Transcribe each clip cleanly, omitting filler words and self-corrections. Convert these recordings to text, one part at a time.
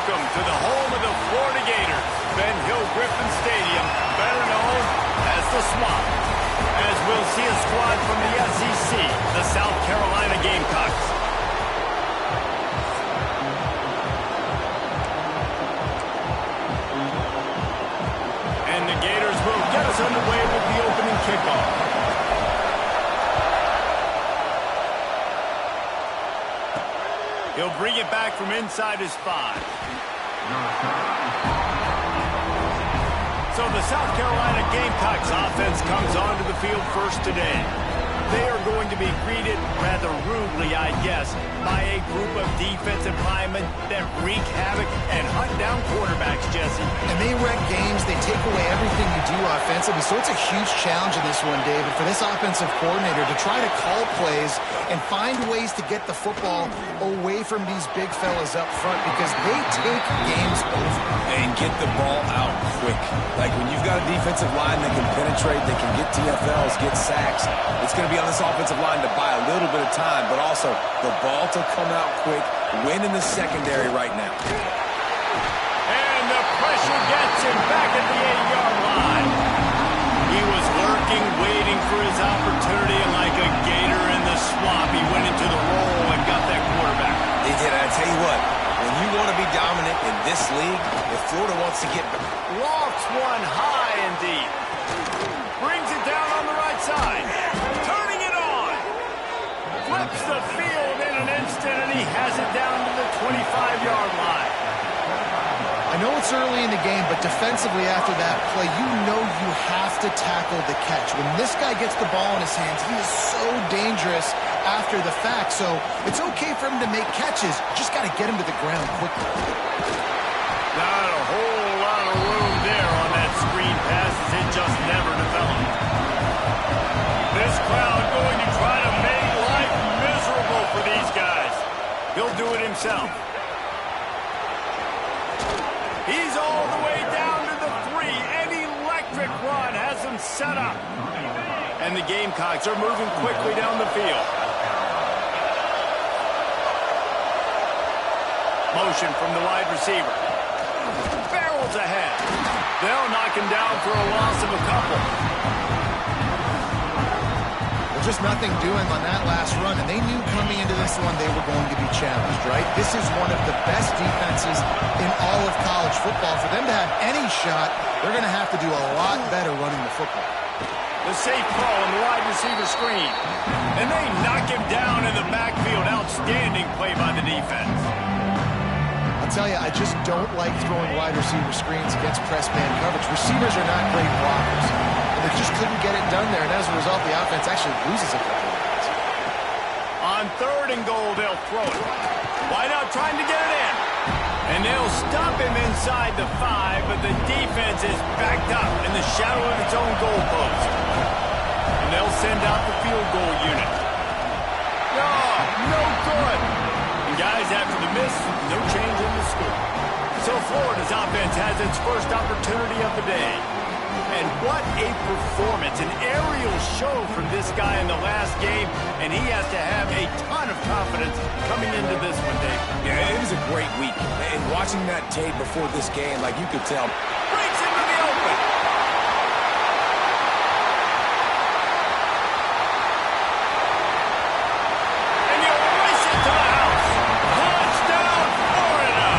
Welcome to the home of the Florida Gators, Ben Hill Griffin Stadium, better known as the Swamp. As we'll see a squad from the SEC, the South Carolina Gamecocks. And the Gators will get us underway with the opening kickoff. He'll bring it back from inside his 5. So the South Carolina Gamecocks offense comes onto the field first today. They are going to be greeted rather rudely, I guess, by a group of defensive linemen that wreak havoc and hunt down quarterbacks, Jesse. And they wreck games. They take away everything you do offensively. So it's a huge challenge in this one, David, for this offensive coordinator to try to call plays and find ways to get the football away from these big fellas up front because they take games over. And get the ball out quick. Like when you've got a defensive line that can penetrate, they can get TFLs, get sacks, it's going to be on this offensive line to buy a little bit of time, but also the ball to come out quick, win in the secondary right now. And the pressure gets him back at the 8-yard line. He was lurking, waiting for his opportunity, and like a gator in the swamp, he went into the roll and got that quarterback. He did, and I tell you what, when you want to be dominant in this league, if Florida wants to get... Lofts one high and deep. Brings it down on the right side. Turning it on. Flips the field in an instant, and he has it down to the 25-yard line. I know it's early in the game, but defensively after that play, you know you have to tackle the catch. When this guy gets the ball in his hands, he is so dangerous after the fact. So it's okay for him to make catches. You just got to get him to the ground quickly. Not a whole lot of room there on that screen pass as it just never developed. This crowd going to try to make life miserable for these guys. He'll do it himself. He's all the way down to the 3. An electric run has him set up. And the Gamecocks are moving quickly down the field. Motion from the wide receiver. Barrels ahead. They'll knock him down for a loss of a couple. Well, just nothing doing on that last run, and they knew coming into this one they were going to be challenged, right? This is one of the best defenses in all of college football. For them to have any shot, they're going to have to do a lot better running the football. The safe ball on the wide receiver screen. And they knock him down in the backfield. Outstanding play by the defense. I'll tell you, I just don't like throwing wide receiver screens against press man coverage. Receivers are not great blockers. And they just couldn't get it done there. And as a result, the offense actually loses a couple of yards. On 3rd and goal, they'll throw it. Wide out trying to get it in. And they'll stop him inside the 5, but the defense is backed up in the shadow of its own goalpost. And they'll send out the field goal unit. No good. And guys, after the miss, no change in the score. So Florida's offense has its first opportunity of the day. And what a performance, an aerial show from this guy in the last game, and he has to have a ton of confidence coming into this one, Dave. Yeah, it was a great week. And watching that tape before this game, like you could tell. Breaks into the open. And you race it to the house. Touchdown, Florida.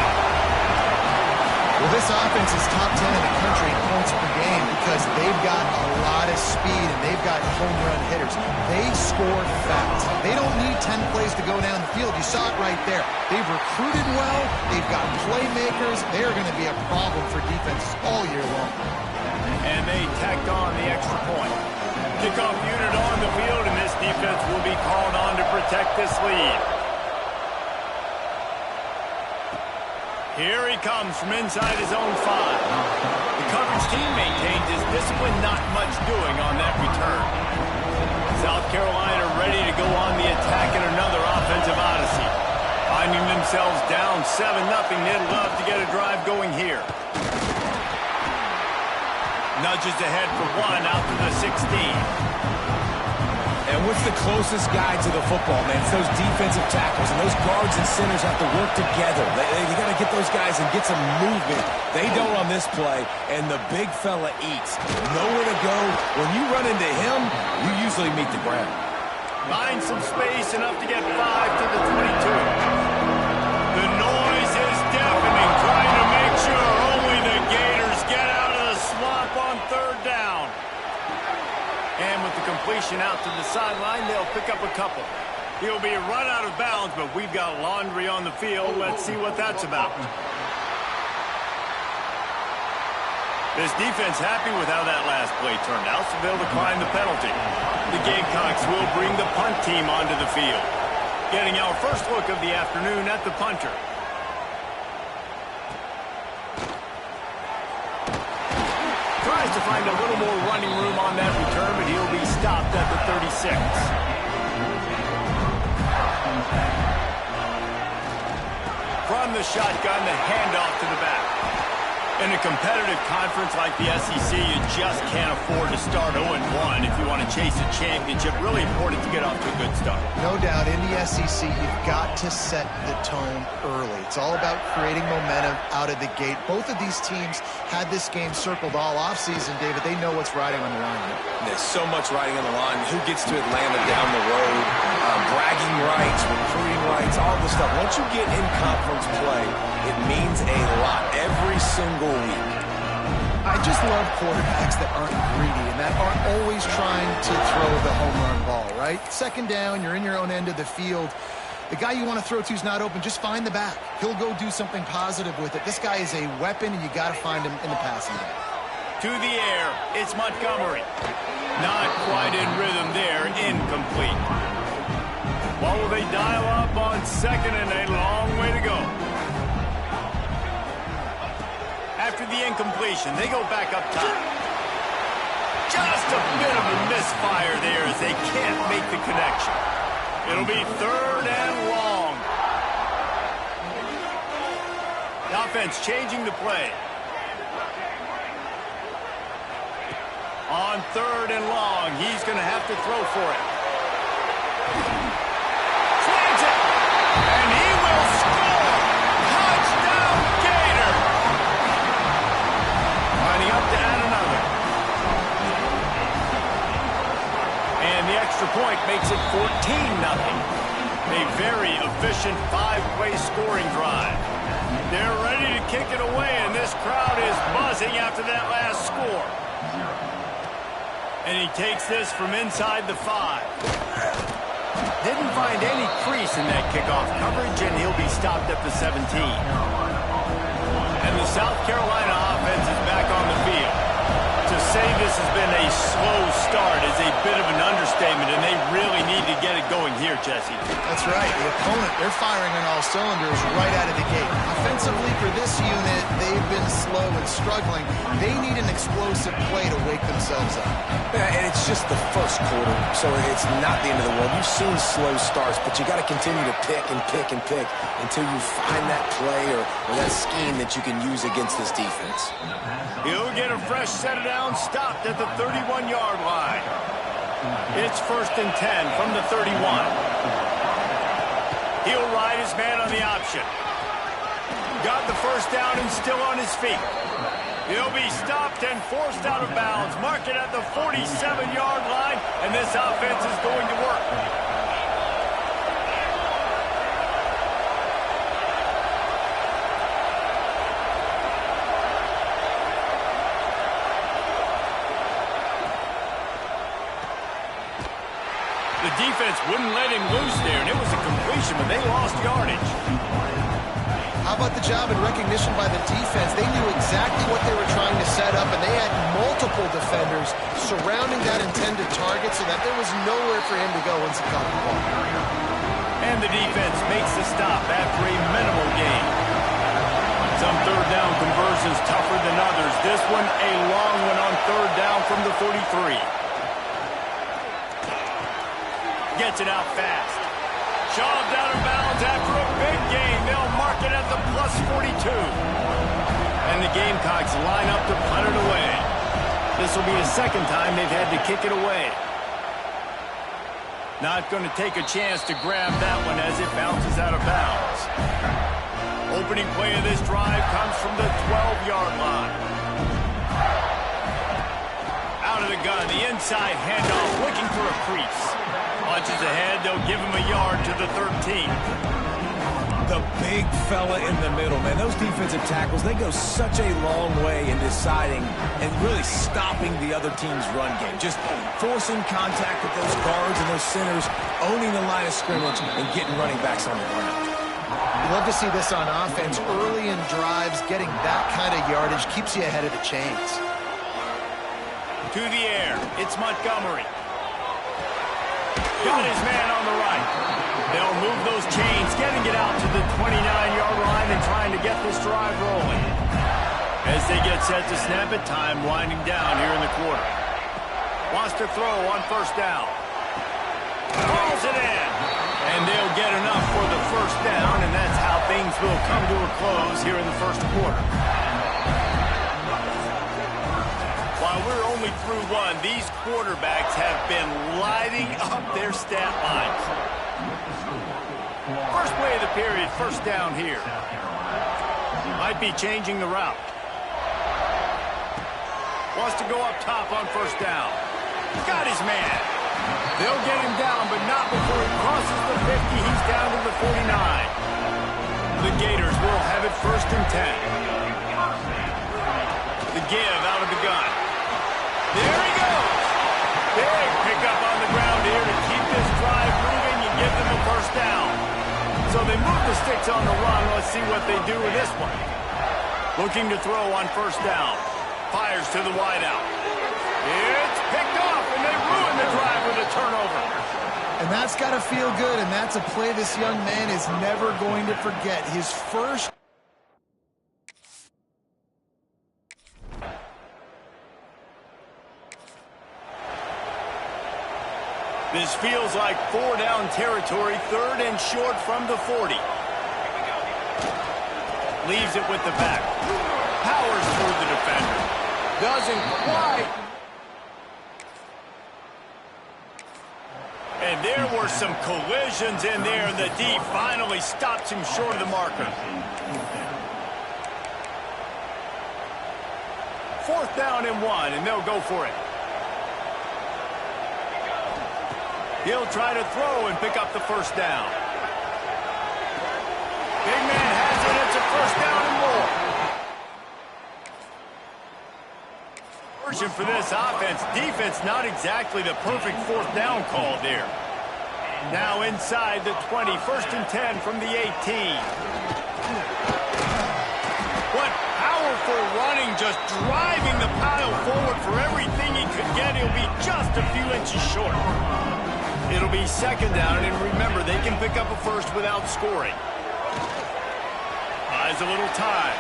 Well, this offense is top 10 in the country in points per game because they've got a lot of speed and they've got home run hitters. They score fast. They don't need 10 plays to go down the field. You saw it right there. They've recruited well. They've got playmakers. They're going to be a problem for defenses all year long. And they tacked on the extra point. Kickoff unit on the field, and this defense will be called on to protect this lead. Here he comes from inside his own 5. The coverage team maintains his discipline, not much doing on that return. South Carolina ready to go on the attack in another offensive odyssey. Finding themselves down 7-0, they'd love to get a drive going here. Nudges ahead for 1 out to the 16. And what's the closest guy to the football, man? It's those defensive tackles, and those guards and centers have to work together. They got to get those guys and get some movement. They don't on this play, and the big fella eats. Nowhere to go. When you run into him, you usually meet the ground. Find some space, enough to get 5 to the 22. The noise is deafening, trying to make sure only the Gators get out of the swamp on 3rd down. And with the completion out to the sideline, they'll pick up a couple. He'll be run out of bounds, but we've got laundry on the field. Let's see what that's about. This defense happy with how that last play turned out, so they'll decline the penalty. The Gamecocks will bring the punt team onto the field. Getting our first look of the afternoon at the punter. Tries to find a little more running room on that return, but he'll be stopped at the 36. From the shotgun, the handoff to the back. In a competitive conference like the SEC, you just can't afford to start 0-1 if you want to chase a championship. Really important to get off to a good start. No doubt, in the SEC, you've got to set the tone early. It's all about creating momentum out of the gate. Both of these teams had this game circled all offseason, David. They know what's riding on the line here. There's so much riding on the line. Who gets to Atlanta down the road? Bragging rights, recruiting rights, all this stuff. Once you get in conference play, it means a lot every single week. I just love quarterbacks that aren't greedy and that aren't always trying to throw the home run ball, right? 2nd down, you're in your own end of the field. The guy you want to throw to is not open. Just find the back. He'll go do something positive with it. This guy is a weapon, and you got to find him in the passing game. To the air, it's Montgomery. Not quite in rhythm there, incomplete. What will they dial up on 2nd and a long way to go? After the incompletion, they go back up top. Just a bit of a misfire there as they can't make the connection. It'll be 3rd and long. The offense changing the play. On 3rd and long, he's going to have to throw for it. Swings it, and he will score. Touchdown, Gator. Lining up to add another. And the extra point makes it 14-0. A very efficient 5-play scoring drive. They're ready to kick it away, and this crowd is buzzing after that last score. And he takes this from inside the 5. Didn't find any crease in that kickoff coverage, and he'll be stopped at the 17. And the South Carolina offense is back on the field. To say this has been a slow start is a bit of an understatement, and they really need to get it going here, Jesse. That's right. The opponent, they're firing on all cylinders right out of the gate. Offensively for this unit, they've been slow and struggling. They need an explosive play to wake themselves up. Yeah, and it's just the first quarter, so it's not the end of the world. You've seen slow starts, but you got to continue to pick and pick and pick until you find that play or that scheme that you can use against this defense. He'll get a fresh set down, stopped at the 31-yard line. It's 1st and 10 from the 31. He'll ride his man on the option. Got the first down and still on his feet. He'll be stopped and forced out of bounds. Mark it at the 47-yard line, and this offense is going to work. The defense wouldn't let him loose there, and it was a completion, but they lost yardage. How about the job and recognition by the defense? They knew exactly what they were trying to set up, and they had multiple defenders surrounding that intended target so that there was nowhere for him to go once he caught the ball. And the defense makes the stop after a minimal gain. Some 3rd down conversions tougher than others. This one a long one on 3rd down from the 43. Gets it out fast. Shoved out of bounds after a big gain. They'll mark it at the plus 42. And the Gamecocks line up to punt it away. This will be the 2nd time they've had to kick it away. Not going to take a chance to grab that one as it bounces out of bounds. Opening play of this drive comes from the 12-yard line. Out of the gun, the inside handoff, looking for a crease. Punches ahead, they'll give him a yard to the 13. The big fella in the middle, man. Those defensive tackles, they go such a long way in deciding and really stopping the other team's run game. Just forcing contact with those guards and those centers, owning the line of scrimmage, and getting running backs on the ground. You love to see this on offense. Early in drives, getting that kind of yardage keeps you ahead of the chains. To the air, it's Montgomery. Got his man on the right. They'll move those chains, getting it out to the 29-yard line and trying to get this drive rolling. As they get set to snap it, time winding down here in the quarter. Wants to throw on first down. Calls it in. And they'll get enough for the first down, and that's how things will come to a close here in the first quarter. While we're only through one, these quarterbacks have been lighting up their stat lines. First play of the period, first down here. Might be changing the route. Wants to go up top on first down. Got his man. They'll get him down, but not before he crosses the 50. He's down to the 49. The Gators will have it first and 10. The give out of the gun. There he goes. Big pickup on the ground here to keep this drive moving. You give them a first down. So they move the sticks on the run. Let's see what they do with this one. Looking to throw on first down. Fires to the wideout. It's picked off, and they ruin the drive with a turnover. And that's got to feel good, and that's a play this young man is never going to forget. His first... This feels like 4-down territory, third and short from the 40. Leaves it with the back. Powers through the defender. Doesn't quite. And there were some collisions in there, and the D finally stops him short of the marker. Fourth down and 1, and they'll go for it. He'll try to throw and pick up the first down. Big man has it. It's a first down and more. Version for this offense. Defense not exactly the perfect fourth down call there. Now inside the 20. First and 10 from the 18. What powerful running, just driving the pile forward for everything he could get. He'll be just a few inches short. It'll be second down, and remember, they can pick up a first without scoring. Buys a little time.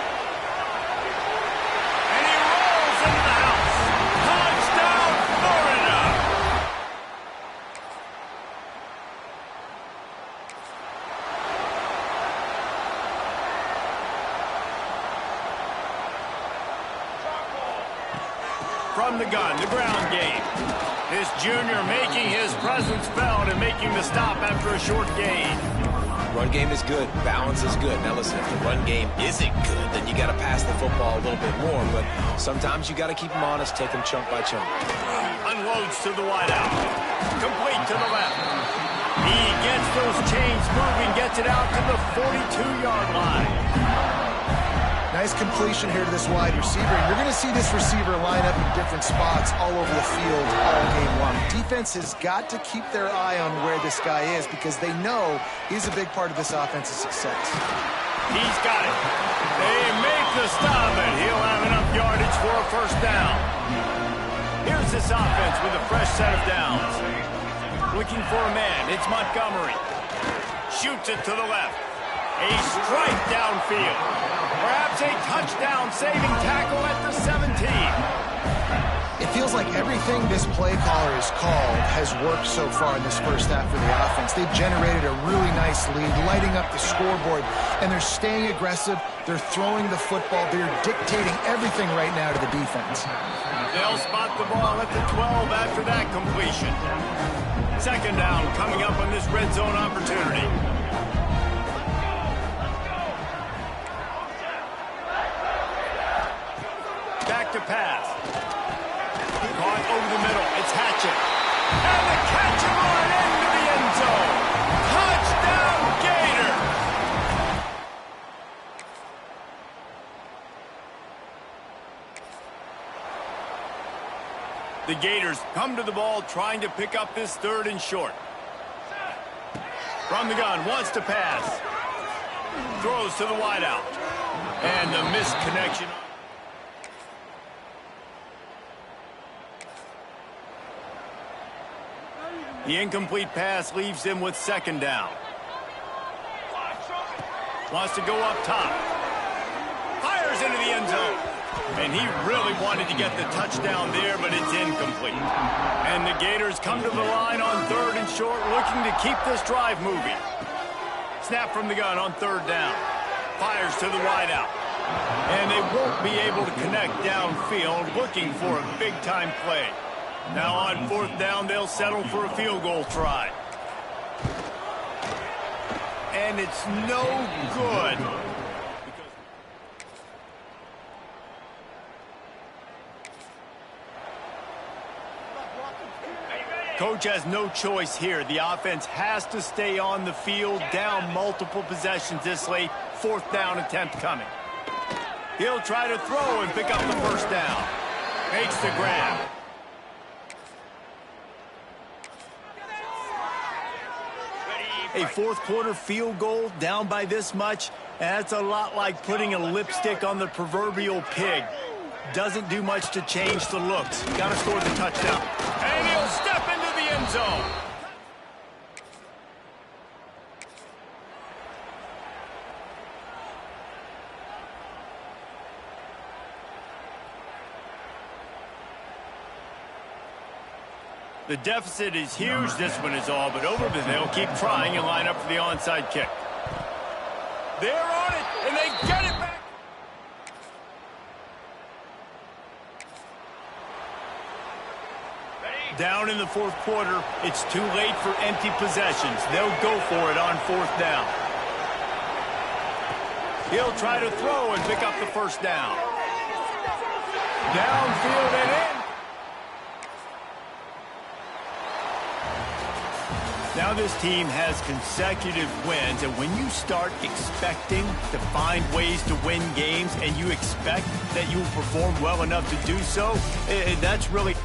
And he rolls into the house. Touchdown, Florida! From the gun, the ground game. This junior making his presence felt and making the stop after a short gain. Run game is good. Balance is good. Now listen, if the run game isn't good, then you got to pass the football a little bit more. But sometimes you got to keep them honest, take them chunk by chunk. Unloads to the wideout. Complete to the left. He gets those chains moving, gets it out to the 42-yard line. Nice completion here to this wide receiver. And you're going to see this receiver line up in different spots all over the field all game long. Defense has got to keep their eye on where this guy is because they know he's a big part of this offense's success. He's got it. They make the stop, and he'll have enough yardage for a first down. Here's this offense with a fresh set of downs. Looking for a man. It's Montgomery. Shoots it to the left. A strike downfield. Perhaps a touchdown-saving tackle at the 17. If feels like everything this play caller has called has worked so far in this first half for the offense. They've generated a really nice lead, lighting up the scoreboard, and they're staying aggressive. They're throwing the football. They're dictating everything right now to the defense. They'll spot the ball at the 12 after that completion. Second down coming up on this red zone opportunity. Back to pass. Caught over the middle. It's Hatchett. And the catch and run into the end zone. Touchdown, Gator. The Gators come to the ball trying to pick up this 3rd and short. From the gun, wants to pass. Throws to the wideout. And the missed connection. The incomplete pass leaves him with 2nd down. Wants to go up top. Fires into the end zone. And he really wanted to get the touchdown there, but it's incomplete. And the Gators come to the line on 3rd and short, looking to keep this drive moving. Snap from the gun on 3rd down. Fires to the wideout. And they won't be able to connect downfield, looking for a big-time play. Now on 4th down, they'll settle for a field goal try. And it's no good. Coach has no choice here. The offense has to stay on the field, down multiple possessions this late. 4th down attempt coming. He'll try to throw and pick up the 1st down. Makes the grab. A 4th quarter field goal down by this much, that's a lot like putting a lipstick on the proverbial pig. Doesn't do much to change the looks. Got to score the touchdown. And he'll step into the end zone. The deficit is huge. This one is all but over, but they'll keep trying and line up for the onside kick. They're on it, and they get it back. Down in the 4th quarter, it's too late for empty possessions. They'll go for it on 4th down. He'll try to throw and pick up the 1st down. Downfield and in. Now this team has consecutive wins, and when you start expecting to find ways to win games and you expect that you will perform well enough to do so, that's really...